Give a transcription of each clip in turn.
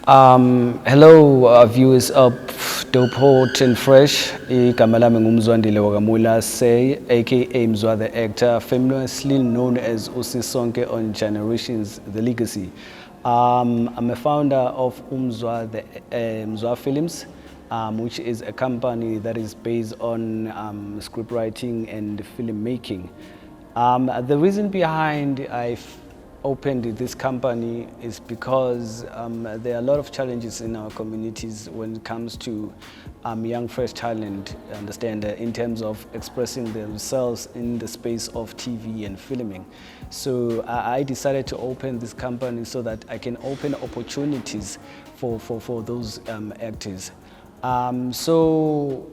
Hello, viewers of Dope Hot and Fresh. Igama lami Mzwandile Mwelase, aka Mzwa the actor, famously known as Sisonke on Generations The Legacy. I'm a founder of Mzwa the Mzwa Films, which is a company that is based on script writing and filmmaking. The reason behind I've opened this company is because there are a lot of challenges in our communities when it comes to young fresh talent, understand, in terms of expressing themselves in the space of TV and filming. So I decided to open this company so that I can open opportunities for those actors. So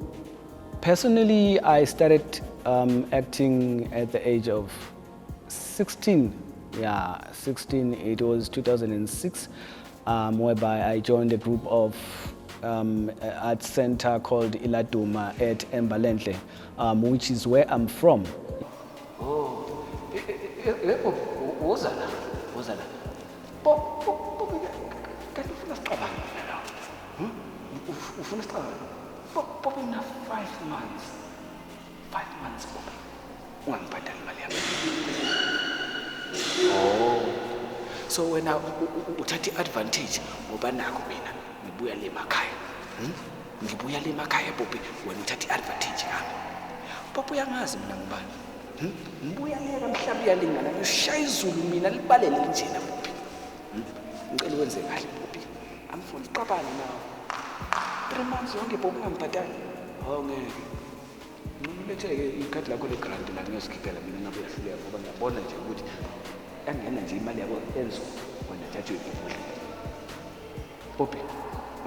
personally, I started acting at the age of 16. Yeah, 16. It was 2006, whereby I joined a group of art center called Iladuma at eMbalenhle, which is where I'm from. Oh, wozala. Kanti ufuna siqabane la. Ufuna siqabane. Popi na 5 months. 5 months popi. Ungangibhadali imali yami. Oh. So wena uthatha advantage ngoba nakho mina ngibuya le emakhaya. Ngibuya le emakhaya popi wena uthatha advantage yami. Popi uyangazi mina ngibani. Ngibuya le kamhlabi yalingana ngishaya izulu mina libalele njena popi. Ngicela wenze kahle popi. Angifuni iqabane nawe. 3 months yonke popi ungangibhadali. Oh ngeke. Ngibetheke ikhadi lakho legrant la ngiyosikhipela mina ngabe yafika ngoba ngiyabona nje ukuthi angena nje imali yabo enzo wena thathe ukudla. Popi,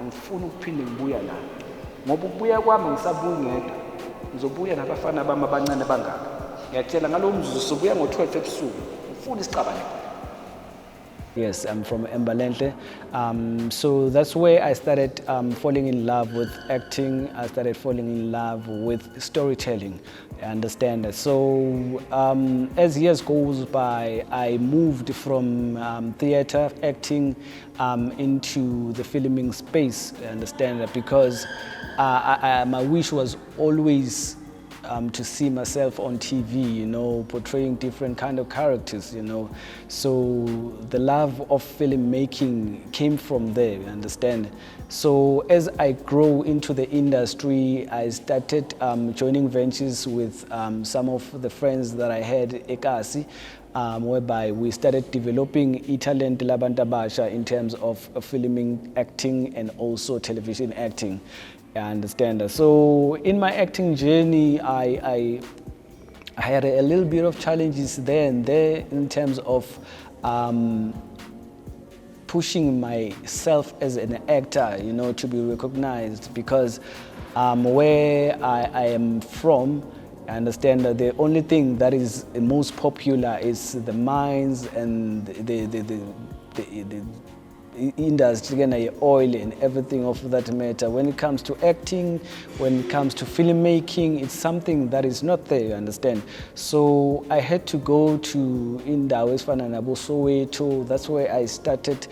angifuni ukuphinde ngibuya la. Ngoba ukubuya kwami ngisabuya ngedwa. Ngizobuya nabafana bami abancane bangaka. Ngiyatshela ngalo mzuzu sobuya ngo-12 ebusuku. Ngifuna isicabane. Yes, I'm from eMbalenhle. So that's where I started falling in love with acting. I started falling in love with storytelling. I understand that. So as years goes by, I moved from theater acting into the filming space. I understand that because my wish was always to see myself on TV, portraying different kind of characters, So the love of filmmaking came from there, you understand? So as I grow into the industry, I started joining ventures with some of the friends that I had ekasi, whereby we started developing talent labantu abasha in terms of filming, acting, and also television acting. I understand. So in my acting journey, I had a little bit of challenges there and there in terms of pushing myself as an actor, to be recognized because where I am from, I understand that the only thing that is most popular is the mines and the industry, oil and everything of that matter. When it comes to acting, when it comes to filmmaking, it's something that is not there, you understand? So I had to go to indawo ezifana nabo Soweto. That's where I started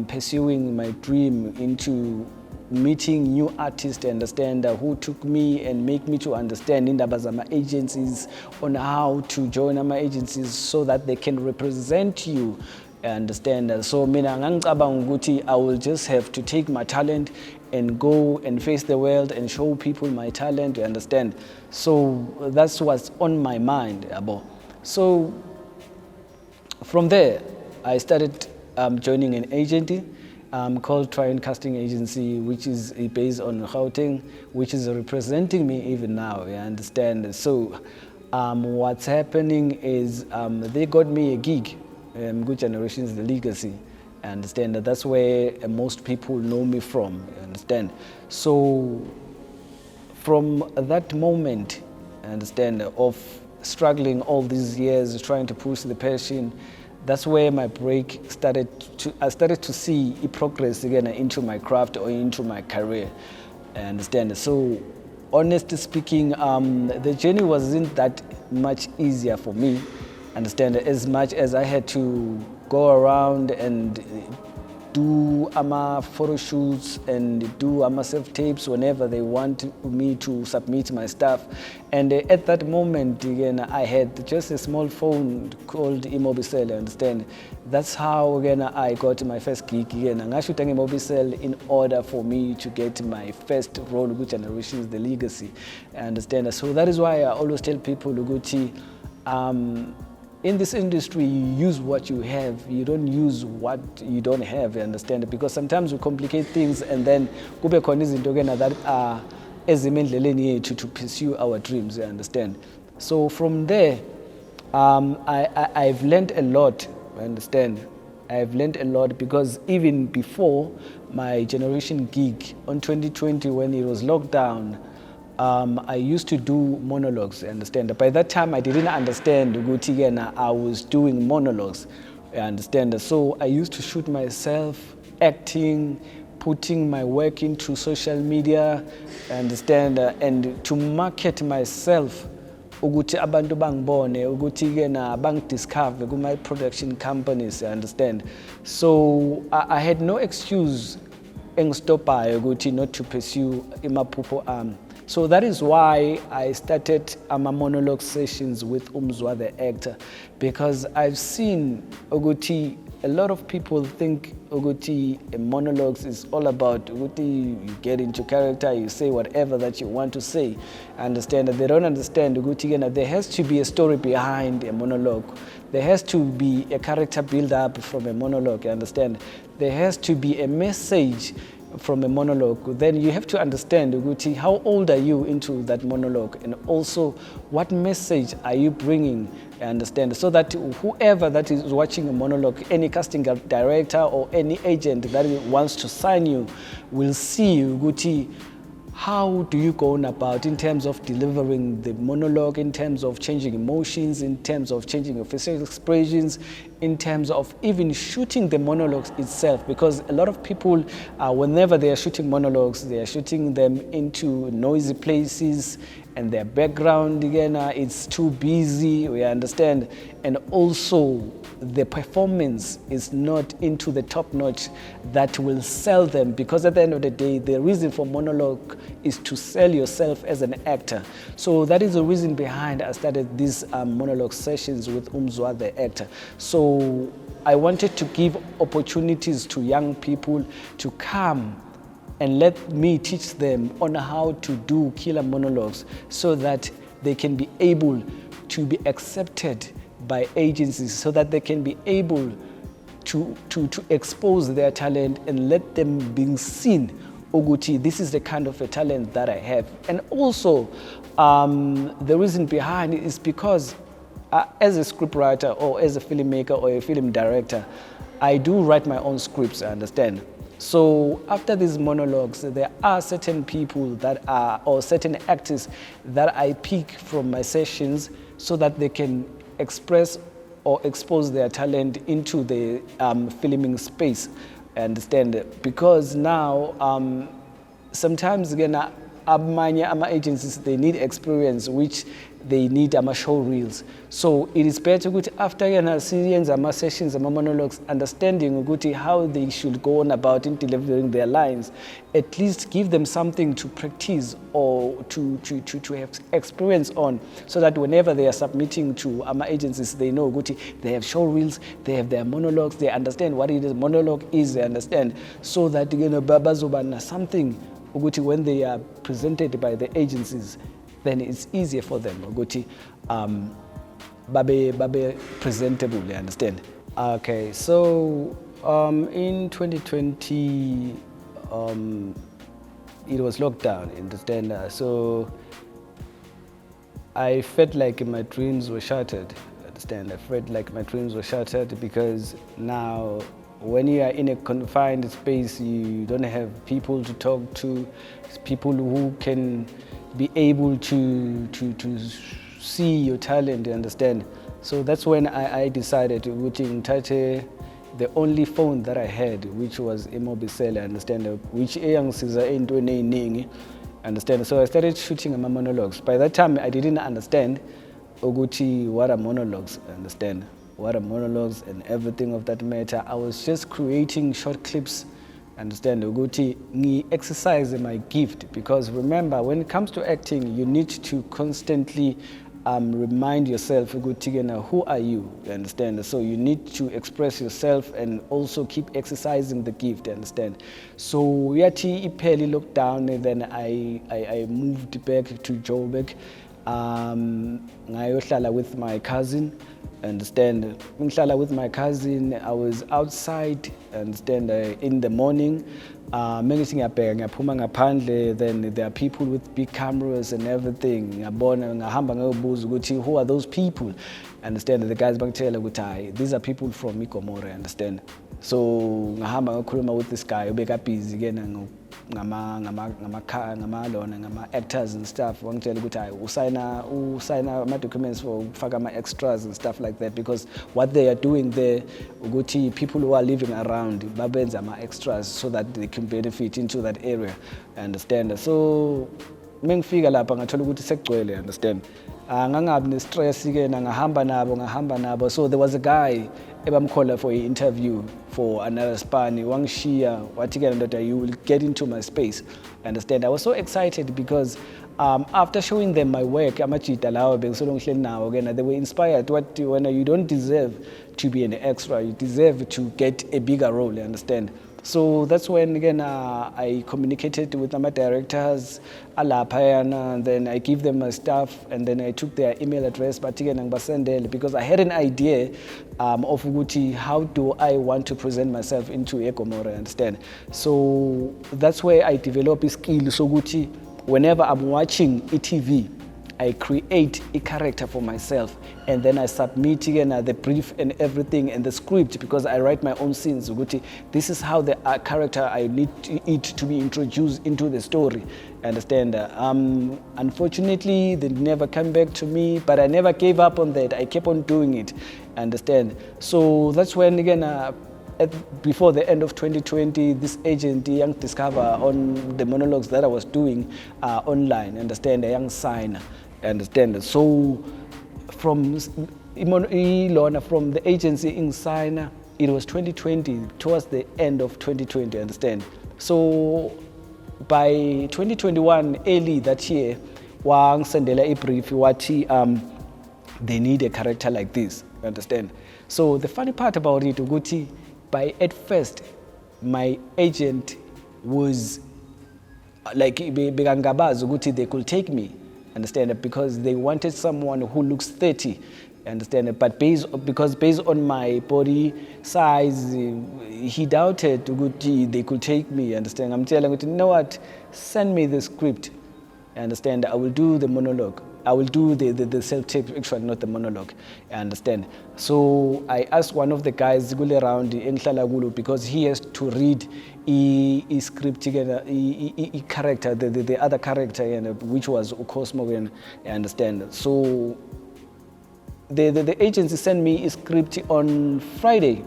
pursuing my dream into meeting new artists, understand who took me and make me to understand indaba zama agencies, on how to join my agencies so that they can represent you. Understand. So mina ngangicabanga ukuthi I will just have to take my talent and go and face the world and show people my talent, you understand? So that's what's on my mind. So from there I started joining an agency called Tryon Casting Agency, which is based on Gauteng, which is representing me even now, you understand? So what's happening is they got me a gig. Good Generations The Legacy. I understand that's where most people know me from. You understand? So from that moment, I understand, of struggling all these years trying to push the passion, that's where my break started. I started to see progress again into my craft or into my career. I understand. So honestly speaking, the journey wasn't that much easier for me. Understand, as much as I had to go around and do photo shoots and do self-tapes whenever they want me to submit my stuff. And at that moment, again, I had just a small phone called eMobiCell, understand? That's how, again, I got my first gig. Again, I shoot eMobiCell in order for me to get my first role, which generations the legacy, understand? So that is why I always tell people, Uguti, in this industry, you use what you have. You don't use what you don't have, you understand? Because sometimes we complicate things and then kube khona izinto again that are eMbalenhle yethu to pursue our dreams, you understand? So from there, I've learned a lot, you understand? I've learned a lot because even before my generation gig on 2020 when it was locked down, I used to do monologues, you understand? By that time, I didn't understand I was doing monologues, you understand? So I used to shoot myself acting, putting my work into social media, you understand? And to market myself, ukuthi abantu bangibone, ukuthi bangidiscover kuma production companies, you understand? So I had no excuse engistophayo ukuthi not to pursue imaphupho. So that is why I started monologue sessions with Mzwa the actor, because I've seen ukuthi a lot of people think ukuthi monologues is all about ukuthi you get into character, you say whatever that you want to say. Understand that they don't understand ukuthi there has to be a story behind a monologue. There has to be a character build up from a monologue, you understand? There has to be a message from a monologue. Then you have to understand ukuthi how old are you into that monologue, and also what message are you bringing, you understand? So that whoever that is watching a monologue, any casting director or any agent that wants to sign you will see ukuthi how do you go on about in terms of delivering the monologue, in terms of changing emotions, in terms of changing your facial expressions, in terms of even shooting the monologues itself. Because a lot of people, whenever they are shooting monologues, they are shooting them into noisy places, and their background, again, it's too busy, we understand. And also, the performance is not into the top notch that will sell them, because at the end of the day, the reason for monologue is to sell yourself as an actor. So that is the reason behind I started these monologue sessions with Mzwa the actor. So I wanted to give opportunities to young people to come and let me teach them on how to do killer monologues so that they can be able to be accepted by agencies, so that they can be able to expose their talent and let them be seen. Oguti, this is the kind of a talent that I have. And also, the reason behind it is because as a scriptwriter or as a filmmaker or a film director, I do write my own scripts, I understand. So after these monologues, there are certain people that are, or certain actors that I pick from my sessions so that they can express or expose their talent into the filming space, I understand. Because now, sometimes again, agencies, they need experience, which they need show reels. So it is better after series sessions monologues, understanding how they should go on about in delivering their lines, at least give them something to practice or to have experience on, so that whenever they are submitting to agencies, they know they have show reels, they have their monologues, they understand what it is monologue is, they understand, so that babazoba something when they are presented by the agencies, then it's easier for them. Babe presentable, you understand? Okay, so in 2020, it was locked down, you understand? So I felt like my dreams were shattered, you understand? I felt like my dreams were shattered because now, when you are in a confined space, you don't have people to talk to, people who can be able to see your talent, you understand? So that's when I decided to the only phone that I had, which was eMobiCell, understand, which understand. So I started shooting monologues. By that time, I didn't understand what are monologues, understand. what are monologues and everything of that matter. I was just creating short clips, understand, ukuthi exercise my gift, because remember, when it comes to acting, you need to constantly remind yourself ukuthi who are you understand. So you need to express yourself and also keep exercising the gift, understand. So yathi ipheli lockdown, and then I moved back to Joburg, ngayohlala with my cousin, understand. Ngihlala with my cousin, I was outside, understand, in the morning. Mengithi ngiyabheka ngiyaphuma ngaphandle, then there are people with big cameras and everything. Ngiyabona ngahamba ngayobuza ukuthi who are those people, understand. The guys bangitshela ukuthi hayi, these are people from iGomora, understand. So ngahamba ngakhuluma with this guy obeka busy ke ngama actors and stuff. Wangitshela ukuthi hayi usayina ama documents for ukufaka ama extras and stuff like that, because what they are doing there ukuthi people who are living around babenza ama extras so that they can benefit into that area, understand. So mengifika lapha ngathola ukuthi sekugcwele, understand. Ngangabi ne stress ke ngahamba nabo. So there was a guy ebamkhola for an interview for another span, wangishiya wathi ke ndoda, you will get into my space, understand. I was so excited because after showing them my work, amajita lawo bengisolongihleli nawo ke, they were inspired. What when you don't deserve to be an extra, you deserve to get a bigger role, you understand. So that's when again I communicated with my directors and then I give them my stuff, and then I took their email address, but again because I had an idea of ukuthi how do I want to present myself into eGomora, understand. So that's where I develop a skill, so ukuthi whenever I'm watching TV, I create a character for myself, and then I submit again the brief and everything and the script, because I write my own scenes. This is how the character I need it to be introduced into the story, understand. Unfortunately, they never came back to me, but I never gave up on that. I kept on doing it, understand. So that's when again before the end of 2020, this agent, Young Discover, on the monologues that I was doing online, understand, a young signer, understand. So from the agency in signer, it was 2020, towards the end of 2020, understand. So by 2021, early that year, wangisendela a brief wathi they need a character like this, understand. So the funny part about it, ukuthi, at first, my agent was like, they could take me, understand, because they wanted someone who looks 30, understand, but based on my body size, he doubted they could take me, understand. I'm telling you, you know what, send me the script, understand, I will do the monologue. I will do the self-tape, actually not the monologue, I understand. So I asked one of the guys around because he has to read a script together, a character, the other character, which was Cosmo, I understand. So the agency sent me a script on Friday,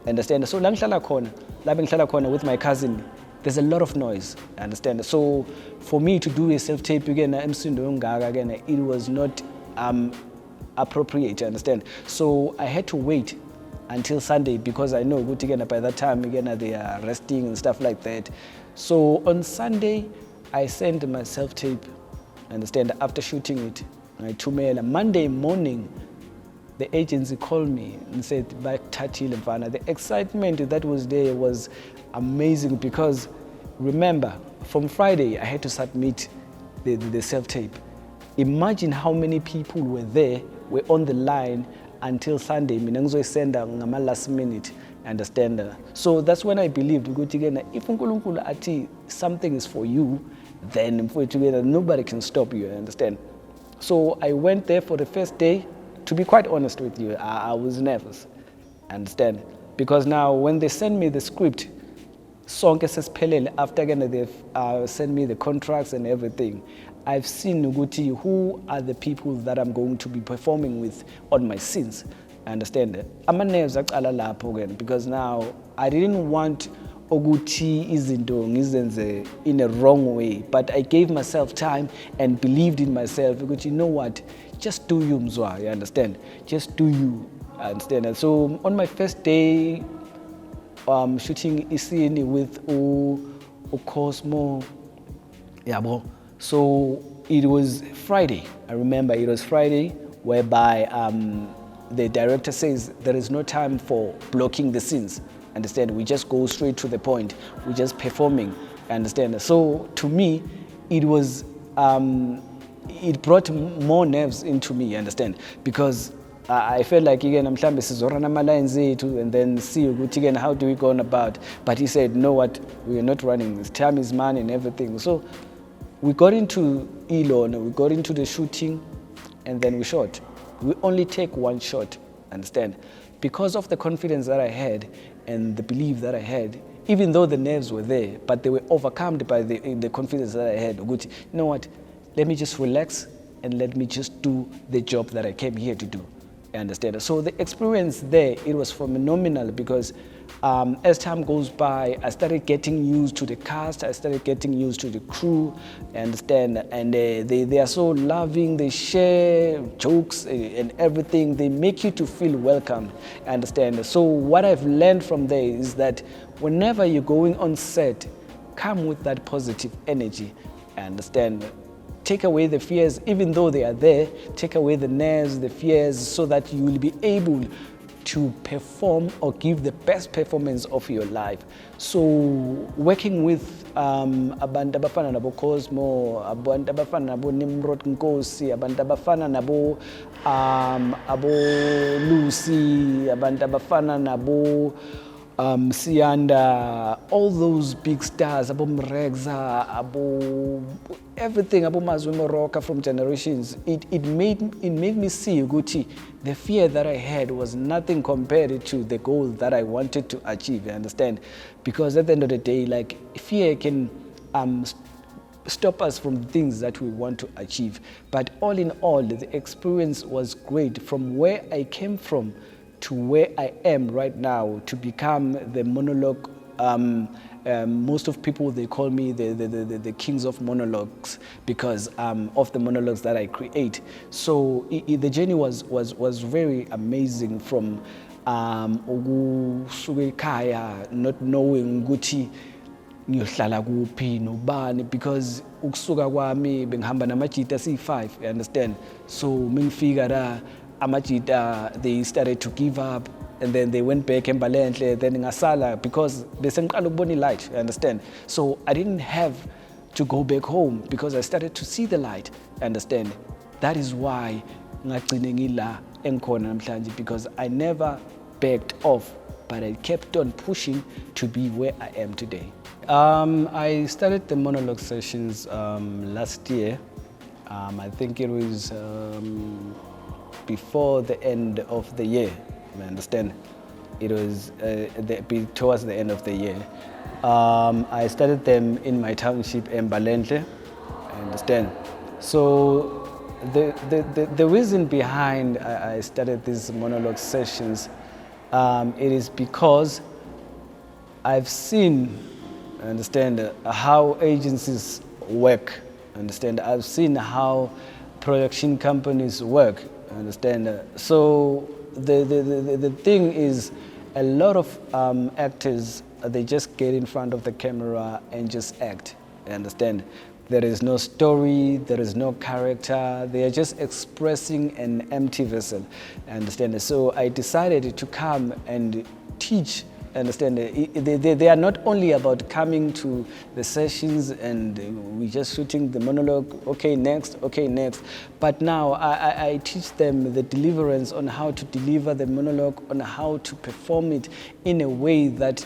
understand. So with my cousin, there's a lot of noise, I understand. So for me to do a self-tape again, it was not appropriate, understand. So I had to wait until Sunday, because I know by that time they are resting and stuff like that. So on Sunday, I sent my self-tape, understand, after shooting it. Monday morning, the agency called me and said, the excitement that was there was amazing, because remember, from Friday I had to submit the self-tape. Imagine how many people were on the line until Sunday. Send last minute, understand. So that's when I believed, if uNkulunkulu athi something is for you, then nobody can stop you, understand. So I went there for the first day. To be quite honest with you, I was nervous, understand, because now when they send me the script, Sisonke sesiphelele, after they've sent me the contracts and everything, I've seen who are the people that I'm going to be performing with on my scenes, understand. I'm nerves again, because now I didn't want ukuthi izinto ngizenze in a wrong way, but I gave myself time and believed in myself, because you know what, just do you, Mzwa, you understand, just do you. I understand. And so on my first day, shooting isini with Cosmo, yeah, bro. So it was Friday. I remember it was Friday, whereby the director says there is no time for blocking the scenes. Understand? We just go straight to the point. We're just performing. Understand? So to me, it was it brought more nerves into me. Understand? Because I felt like again mhlambe sizorana ama-lines ethu and then see ukuthi again how do we go on about. But he said, no, what, we are not running. Time is money and everything. So we got into Elon, we got into the shooting, and then we shot. We only take one shot, understand? Because of the confidence that I had and the belief that I had, even though the nerves were there, but they were overcome by the confidence that I had. Good, you know what? Let me just relax and let me just do the job that I came here to do. You understand? So the experience there, it was phenomenal because as time goes by, I started getting used to the cast, I started getting used to the crew, you understand? And they are so loving, they share jokes and everything, they make you to feel welcome, you understand? So what I've learned from there is that whenever you're going on set, come with that positive energy, you understand? Take away the fears, even though they are there, take away the nerves, the fears, so that you will be able to perform or give the best performance of your life. So working with abantu abafana nabo Cosmo, abantu abafana nabo Nimrod Nkosi, abantu abafana nabo abo Lucy, abantu abafana nabo Sianda, all those big stars, Abo Mregza, Abo everything, Abo Mzwa from Generations, it made me see Gucci. The fear that I had was nothing compared to the goal that I wanted to achieve, you understand? Because at the end of the day, like, fear can stop us from things that we want to achieve. But all in all, the experience was great. From where I came from to where I am right now, to become the monologue. Most of people, they call me the kings of monologues because of the monologues that I create. So the journey was very amazing, from ukusuka ekhaya, not knowing ukuthi ngiyohlala kuphi nobani, because ukusuka kwami bengihamba namajita C5, you understand? So mengifika la amajita, they started to give up, and then they went back eMbalenhle, then ngasala because besengiqala ukubona light, you understand? So I didn't have to go back home because I started to see the light, you understand? That is why ngagcine ngila engikhona namhlanje, because I never backed off, but I kept on pushing to be where I am today. I started the monologue sessions last year. I think it was before the end of the year, you understand? It was towards the end of the year. I started them in my township, eMbalenhle, I understand? So the reason behind I started these monologue sessions, it is because I've seen, understand, how agencies work, understand? I've seen how production companies work, understand? So the thing is, a lot of actors, they just get in front of the camera and just act, understand? There is no story, there is no character, they are just expressing an empty vessel, understand? So I decided to come and teach, understand? They are not only about coming to the sessions and we just shooting the monologue, okay next, but now I teach them the deliverance on how to deliver the monologue, on how to perform it in a way that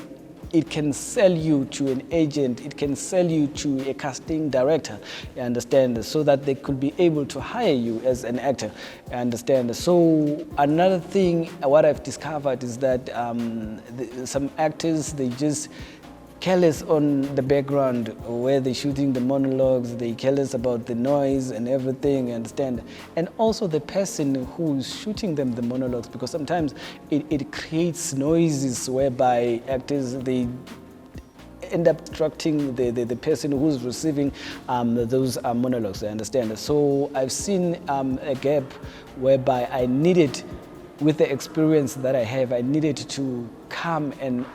it can sell you to an agent, it can sell you to a casting director, you understand, so that they could be able to hire you as an actor, you understand. So another thing, what I've discovered is that some actors, they just careless on the background where they're shooting the monologues, they careless about the noise and everything, you understand? And also the person who's shooting them the monologues, because sometimes it creates noises whereby actors, they end up distracting the person who's receiving those monologues, I understand? So I've seen a gap whereby I needed with the experience that I have, I needed to come and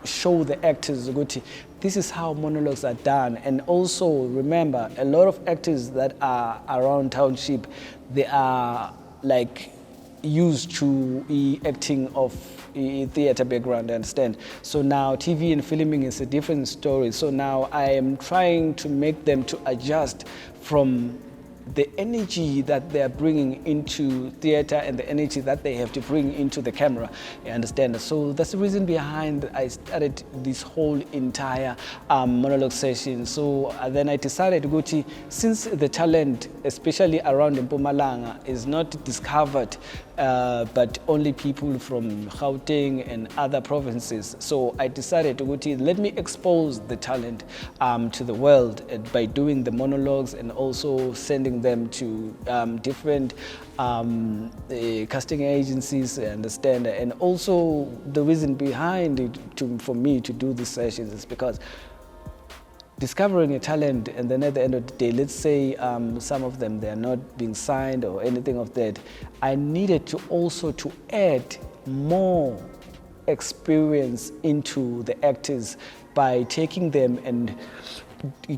show the actors ukuthi this is how monologues are done. And also remember, a lot of actors that are around township, they are like used to acting of theater background, understand? So now TV and filming is a different story. So now I am trying to make them to adjust from the energy that they are bringing into theater and the energy that they have to bring into the camera, you understand? So that's the reason behind I started this whole entire monologue session. So then I decided to go to, since the talent, especially around Mpumalanga, is not discovered but only people from Gauteng and other provinces. So I decided to go to, let me expose the talent to the world by doing the monologues and also sending them to different casting agencies, I understand. And also the reason behind it for me to do these sessions is because discovering a talent, and then at the end of the day, let's say some of them, they're not being signed or anything of that, I needed to also to add more experience into the actors by taking them and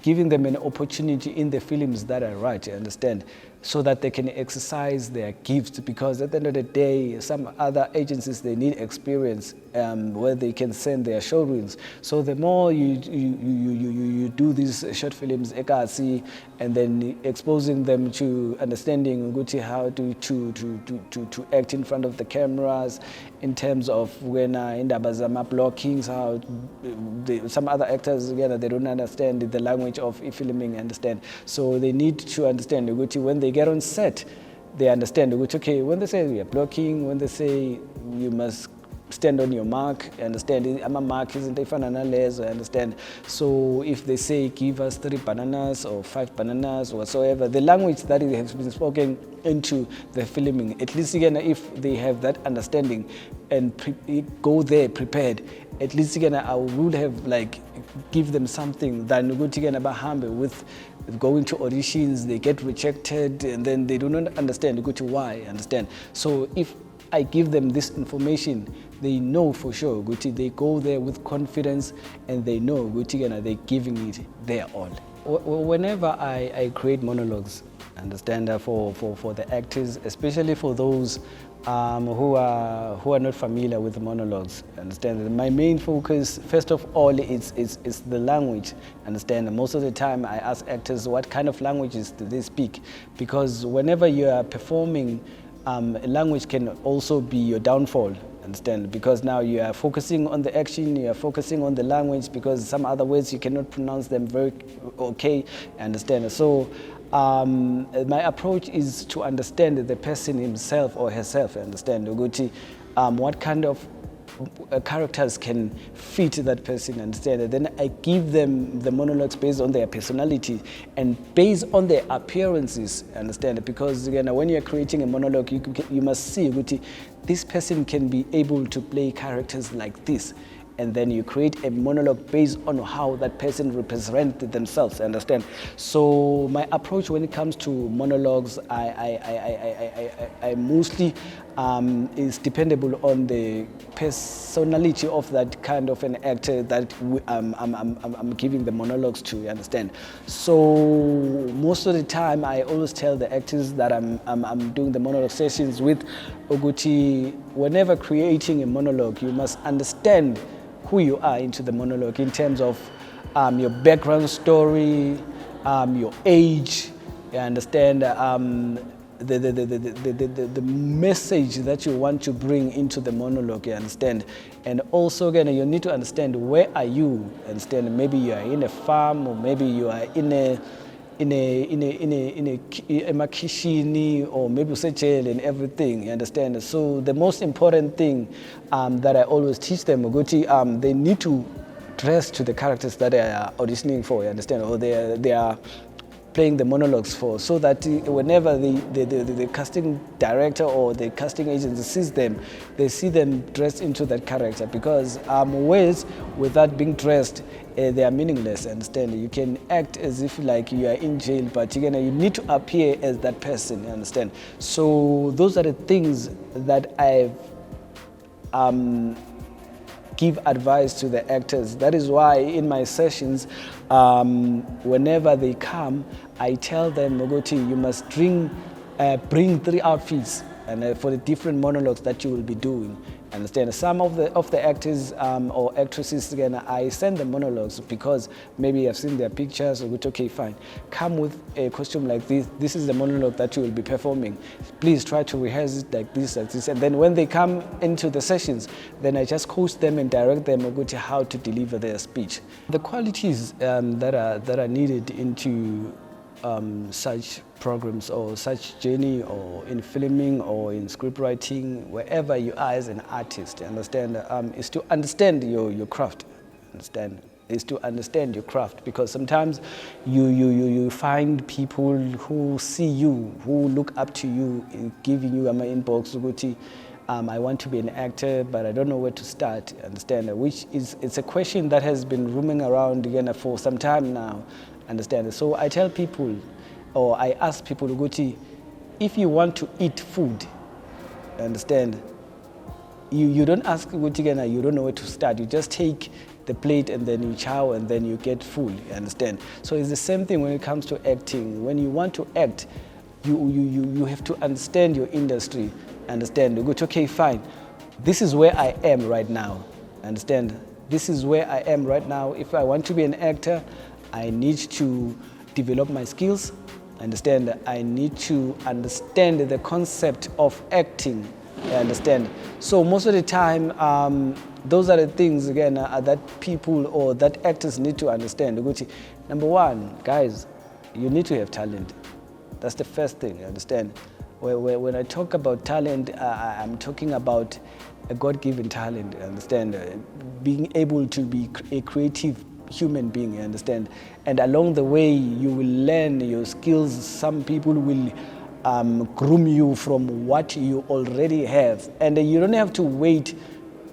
giving them an opportunity in the films that I write, you understand, so that they can exercise their gifts. Because at the end of the day, some other agencies, they need experience where they can send their showreels. So the more you do these short films, and then exposing them to understanding how to act in front of the cameras, in terms of when in the blockings, how some other actors, they don't understand the language of filming, understand. So they need to understand when they get on set, they understand okay, when they say we are blocking, when they say you must stand on your mark, understand, I'm a mark isn't a analyze, I understand. So if they say give us 3 bananas or 5 bananas or whatsoever, the language that has been spoken into the filming, at least again, if they have that understanding and go there prepared, at least again, I would have like give them something that with going to auditions, they get rejected and then they do not understand why, understand. So if I give them this information, they know for sure, they go there with confidence and they know they're giving it their all. Whenever I create monologues, understand, for the actors, especially for those who are not familiar with the monologues, understand, my main focus, first of all, is the language, understand. Most of the time I ask actors what kind of languages do they speak, because whenever you are performing, language can also be your downfall, understand, because now you are focusing on the action, you are focusing on the language, because some other words you cannot pronounce them very okay, understand. So my approach is to understand the person himself or herself, understand, what kind of characters can fit that person, understand. And then I give them the monologues based on their personality and based on their appearances, understand, because again, when you're creating a monologue, you must see this person can be able to play characters like this, and then you create a monologue based on how that person represents themselves, understand. So my approach when it comes to monologues, I mostly is dependable on the personality of that kind of an actor that I'm giving the monologues to, you understand. So most of the time I always tell the actors that I'm doing the monologue sessions with, whenever creating a monologue, you must understand who you are into the monologue in terms of your background story, your age, you understand, the message that you want to bring into the monologue, you understand. And also again, you need to understand where are you, understand. Maybe you are in a farm, or maybe you are in a kitchen, or maybe jail and everything, you understand. So the most important thing that I always teach them, they need to dress to the characters that they are auditioning for, you understand, or they are playing the monologues for, so that whenever the casting director or the casting agency sees them, they see them dressed into that character, because words without being dressed, they are meaningless, understand? You can act as if like you are in jail, but you need to appear as that person, you understand? So those are the things that I've give advice to the actors. That is why in my sessions, whenever they come, I tell them, Mogoti, you must bring 3 outfits and for the different monologues that you will be doing. Understand? Some of the actors or actresses, again, I send them monologues because maybe I've seen their pictures, or okay, fine. Come with a costume like this. This is the monologue that you will be performing. Please try to rehearse it like this, like this. And then when they come into the sessions, then I just coach them and direct them to how to deliver their speech. The qualities that are needed into such programs or such journey, or in filming or in script writing, wherever you are as an artist, understand, is to understand your craft, understand, is to understand your craft, because sometimes you find people who see you, who look up to you, giving you my inbox, I want to be an actor, but I don't know where to start, understand, which is, it's a question that has been roaming around again for some time now, understand. So I tell people, or I ask people, if you want to eat food, understand, you don't ask, you don't know where to start. You just take the plate and then you chow and then you get full, you understand. So it's the same thing when it comes to acting. When you want to act, you have to understand your industry, understand. You go, okay, fine, this is where I am right now, understand. This is where I am right now. If I want to be an actor, I need to develop my skills, understand. I need to understand the concept of acting, understand. So most of the time, those are the things, again, that people or that actors need to understand. Number one, guys, you need to have talent. That's the first thing, understand. When I talk about talent, I'm talking about a God-given talent, understand. Being able to be a creative human being, you understand, and along the way you will learn your skills. Some people will groom you from what you already have, and you don't have to wait,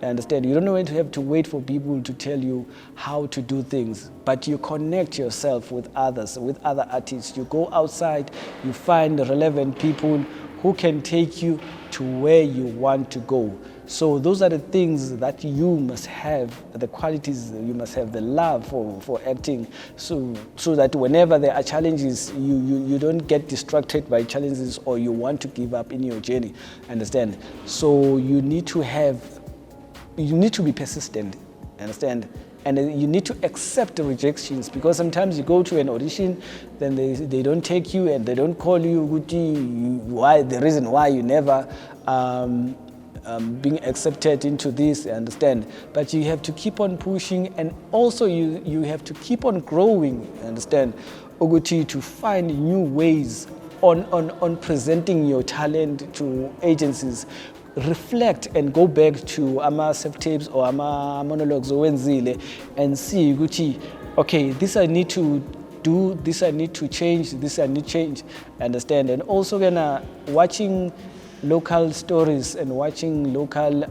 understand. You don't have to wait for people to tell you how to do things, but you connect yourself with others, with other artists. You go outside, you find relevant people who can take you to where you want to go. So those are the things that you must have, the qualities you must have, the love for acting, so that whenever there are challenges, you don't get distracted by challenges or you want to give up in your journey, understand? So you need to be persistent, understand? And you need to accept the rejections, because sometimes you go to an audition, then they don't take you and they don't call you, why, the reason why you never being accepted into this, understand. But you have to keep on pushing, and also you have to keep on growing, understand, to find new ways on presenting your talent to agencies. Reflect and go back to ama self-tapes or ama monologues and see, okay, this I need to do, this I need to change, this I need to change, understand. And also watching local stories and watching local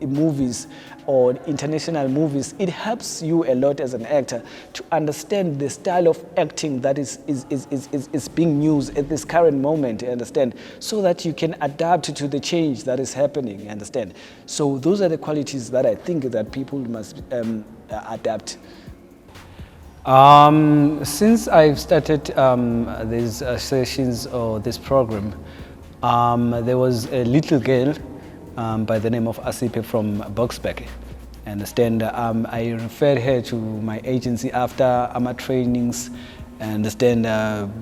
movies or international movies, it helps you a lot as an actor to understand the style of acting that is being used at this current moment, you understand, so that you can adapt to the change that is happening, you understand. So those are the qualities that I think that people must adapt. Since I've started these sessions or this program, there was a little girl by the name of Asipe from Boksburg. Understand, I referred her to my agency after my trainings, understand,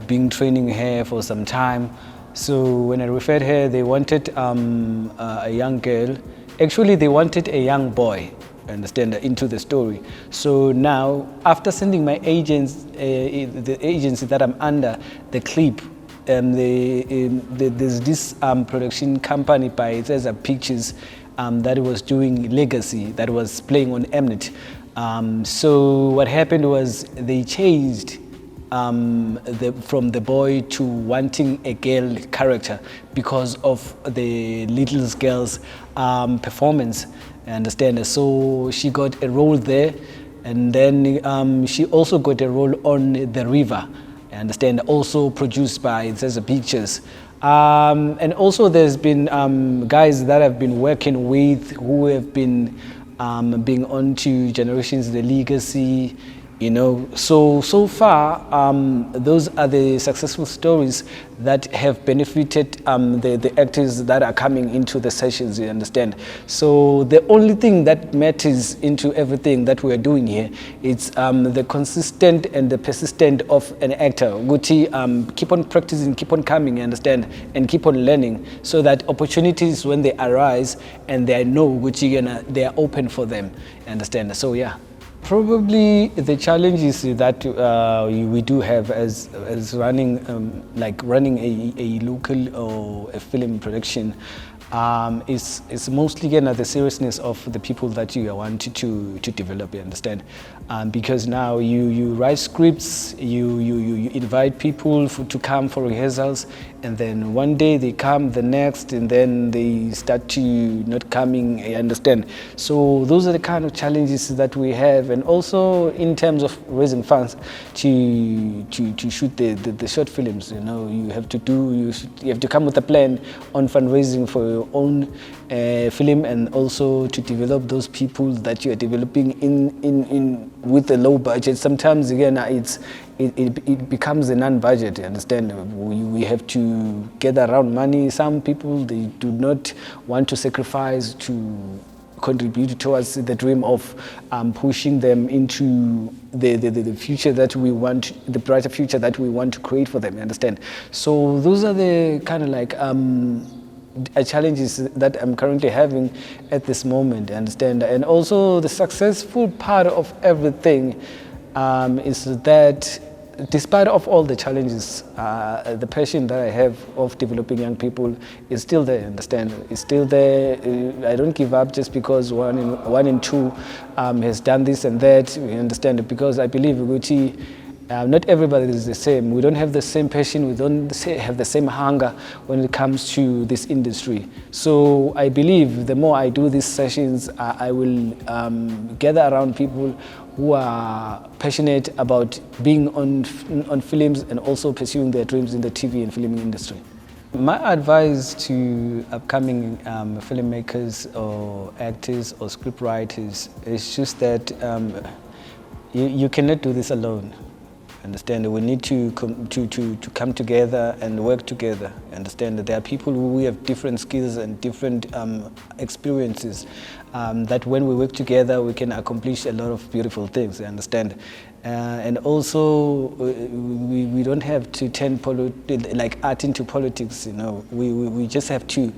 being training her for some time. So when I referred her, they wanted a young girl. Actually, they wanted a young boy, understand, into the story. So now, after sending my agents, the agency that I'm under, the clip, there's this production company by Cesar Pictures that was doing Legacy, that was playing on Mnet. So what happened was they changed from the boy to wanting a girl character because of the little girl's performance. I understand. So she got a role there, and then she also got a role on The River. I understand. Also produced by Zaza Pictures. And also there's been guys that I've been working with who have been being on to Generations The Legacy, you know. So far, those are the successful stories that have benefited the actors that are coming into the sessions, you understand. So the only thing that matters into everything that we are doing here, it's the consistent and the persistent of an actor. Guti, keep on practicing, keep on coming, you understand, and keep on learning, so that opportunities, when they arise and they know Guti, they are open for them, you understand. So yeah. Probably the challenges that we do have as running running a local or a film production is mostly the seriousness of the people that you want to develop, you understand. Because now you write scripts, you invite people to come for rehearsals, and then one day they come, the next, and then they start to not coming, you understand. So those are the kind of challenges that we have, and also in terms of raising funds to shoot the short films, you know, you have to come with a plan on fundraising for your own film, and also to develop those people that you are developing in with a low budget. Sometimes again it becomes a non-budget, you understand. We have to gather around money. Some people, they do not want to sacrifice to contribute towards the dream of pushing them into the future that we want, the brighter future that we want to create for them, you understand. So those are the kind of challenges that I'm currently having at this moment, you understand. And also the successful part of everything is that despite of all the challenges, the passion that I have of developing young people is still there, understand? It's still there. I don't give up just because one in two has done this and that, you understand? Because I believe not everybody is the same. We don't have the same passion. We don't have the same hunger when it comes to this industry. So I believe the more I do these sessions, I will gather around people who are passionate about being on films and also pursuing their dreams in the TV and filming industry. My advice to upcoming filmmakers or actors or scriptwriters is just that you cannot do this alone. Understand, we need to come together and work together. Understand that there are people who have different skills and different experiences, that when we work together we can accomplish a lot of beautiful things, you understand. And also we don't have to turn art into politics, you know. We just have to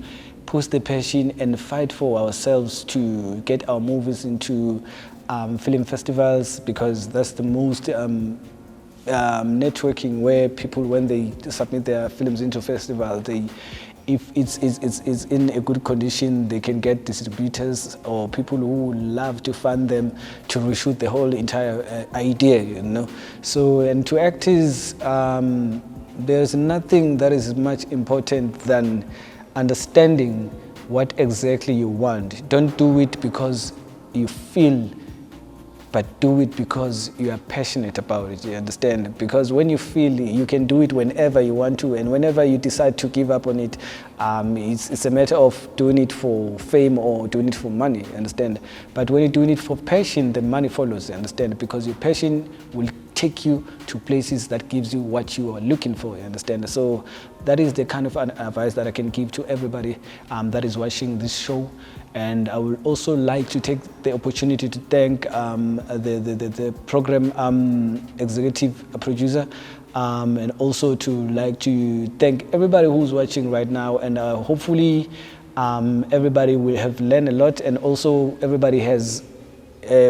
push the passion and fight for ourselves to get our movies into film festivals, because that's the most networking, where people, when they submit their films into festival, if it's in a good condition, they can get distributors or people who love to fund them to reshoot the whole entire idea, you know. So, and to actors, there's nothing that is much important than understanding what exactly you want. Don't do it because you feel, but do it because you are passionate about it, you understand? Because when you feel, you can do it whenever you want to, and whenever you decide to give up on it, it's a matter of doing it for fame or doing it for money, you understand? But when you're doing it for passion, the money follows, you understand? Because your passion will take you to places that gives you what you are looking for, you understand? So that is the kind of advice that I can give to everybody that is watching this show. And I would also like to take the opportunity to thank the program executive producer, and also to thank everybody who's watching right now. And hopefully everybody will have learned a lot, and also everybody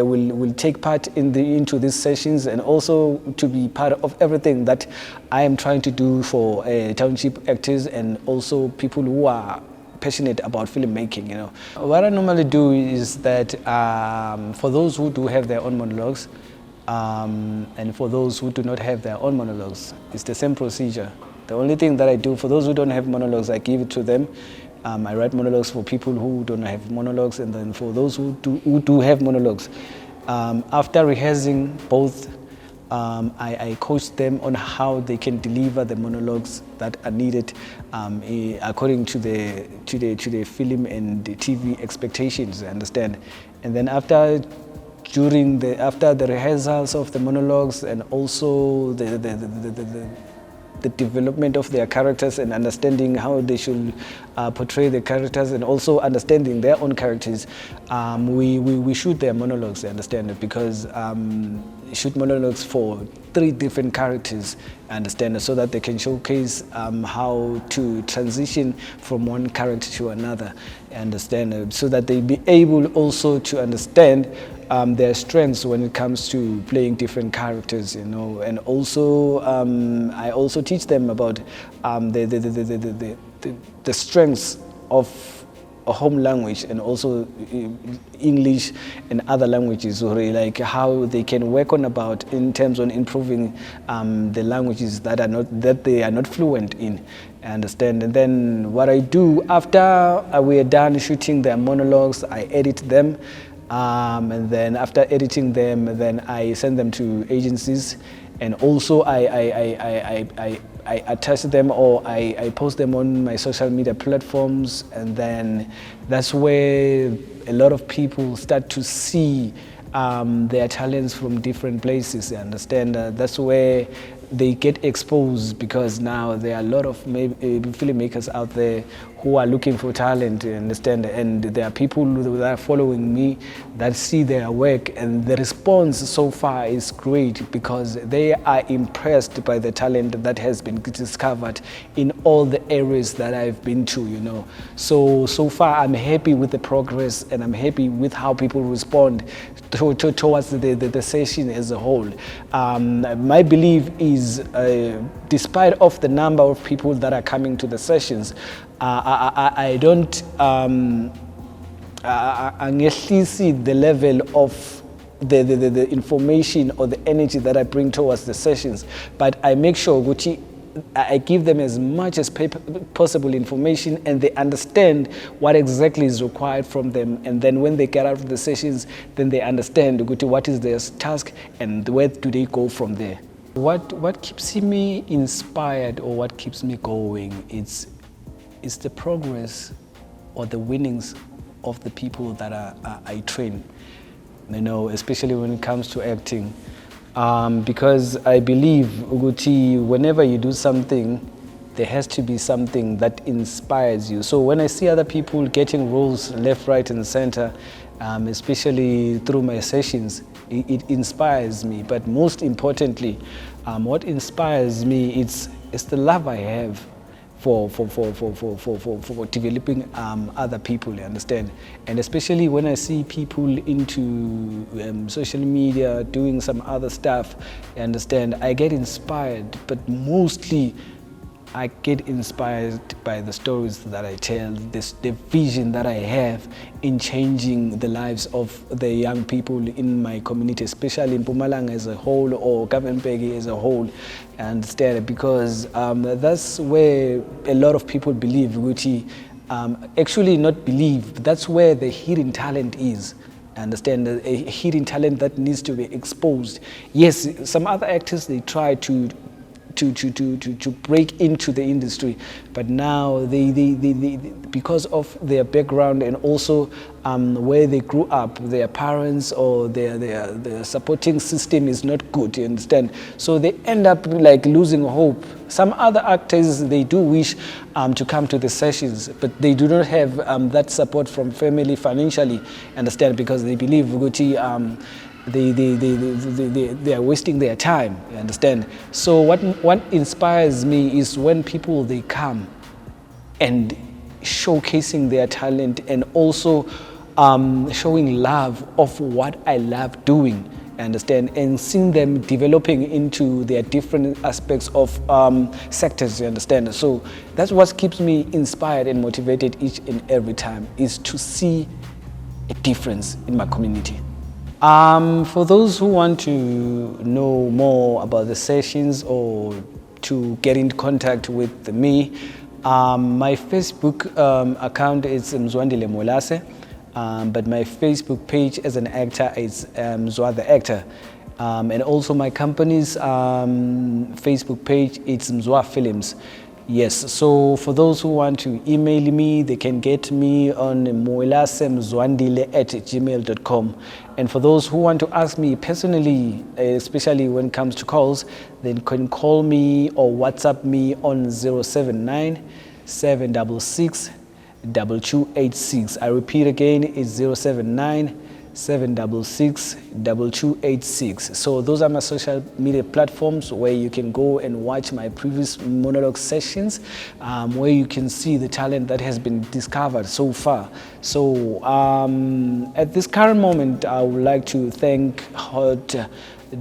will take part into these sessions, and also to be part of everything that I am trying to do for township actors and also people who are passionate about filmmaking, you know. What I normally do is that for those who do have their own monologues, And for those who do not have their own monologues, it's the same procedure. The only thing that I do for those who don't have monologues, I give it to them. I write monologues for people who don't have monologues, and then for those who do have monologues, after rehearsing both, I coach them on how they can deliver the monologues that are needed according to the film and the TV expectations. Understand? And then after the rehearsals of the monologues, and also the development of their characters and understanding how they should portray the characters, and also understanding their own characters, we shoot their monologues, understand, because shoot monologues for 3 different characters, understand, so that they can showcase how to transition from one character to another, understand, so that they be able also to understand their strengths when it comes to playing different characters, you know. And also I also teach them about the strengths of a home language, and also English and other languages, or like how they can work on about in terms of improving the languages that they are not fluent in, understand. And then what I do after we are done shooting their monologues, I edit them. And then after editing them, then I send them to agencies, and also I attach them, or I post them on my social media platforms, and then that's where a lot of people start to see their talents from different places, you understand. That's where they get exposed, because now there are a lot of filmmakers out there who are looking for talent, you understand, and there are people that are following me that see their work, and the response so far is great, because they are impressed by the talent that has been discovered in all the areas that I've been to, you know. So far I'm happy with the progress, and I'm happy with how people respond towards the session as a whole. My belief is, despite of the number of people that are coming to the sessions, I don't see the level of the information or the energy that I bring towards the sessions, but I make sure I give them as much as possible information, and they understand what exactly is required from them. And then when they get out of the sessions, then they understand what is their task and where do they go from there. What keeps me inspired, or what keeps me going, it's the progress or the winnings of the people that I train, you know, especially when it comes to acting. Because I believe whenever you do something, there has to be something that inspires you. So when I see other people getting roles left, right, and center, especially through my sessions, it inspires me. But most importantly, what inspires me is the love I have for developing other people, you understand? And especially when I see people into social media doing some other stuff, you understand, I get inspired, but mostly I get inspired by the stories that I tell, the vision that I have in changing the lives of the young people in my community, especially in Mpumalanga as a whole, or Kapembegi as a whole, understand? Because that's where a lot of people believe, actually not believe, that's where the hidden talent is. Understand, a hidden talent that needs to be exposed. Yes, some other actors, they try to break into the industry, but now they because of their background, and also where they grew up, their parents or their supporting system is not good, you understand? So they end up like losing hope. Some other actors, they do wish to come to the sessions, but they do not have that support from family financially, understand, because they believe they are wasting their time, you understand? So what inspires me is when people, they come and showcasing their talent, and also showing love of what I love doing, understand, and seeing them developing into their different aspects of sectors, you understand? So that's what keeps me inspired and motivated each and every time, is to see a difference in my community. For those who want to know more about the sessions or to get in contact with me, my Facebook account is Mzwandile Mwelase, but my Facebook page as an actor is Mzwa the actor. And also my company's Facebook page, it's Mzwa Films. Yes, so for those who want to email me, they can get me on mwelasemzwandile@gmail.com. And for those who want to ask me personally, especially when it comes to calls, they can call me or WhatsApp me on 079 766 2286. I repeat again, it's 079 766 2286. So those are my social media platforms where you can go and watch my previous monologue sessions, where you can see the talent that has been discovered so far. So at this current moment, I would like to thank Hot,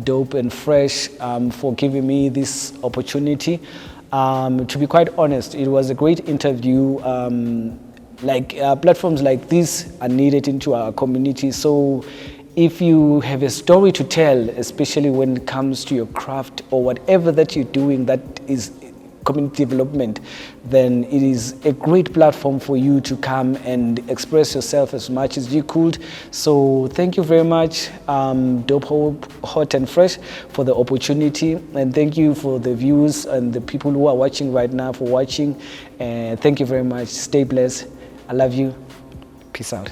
Dope and Fresh for giving me this opportunity. To be quite honest, it was a great interview. Platforms like this are needed into our community. So if you have a story to tell, especially when it comes to your craft or whatever that you're doing that is community development, then it is a great platform for you to come and express yourself as much as you could. So thank you very much, Dope, Hot and Fresh, for the opportunity, and thank you for the viewers and the people who are watching right now for watching. Thank you very much. Stay blessed. I love you. Peace out.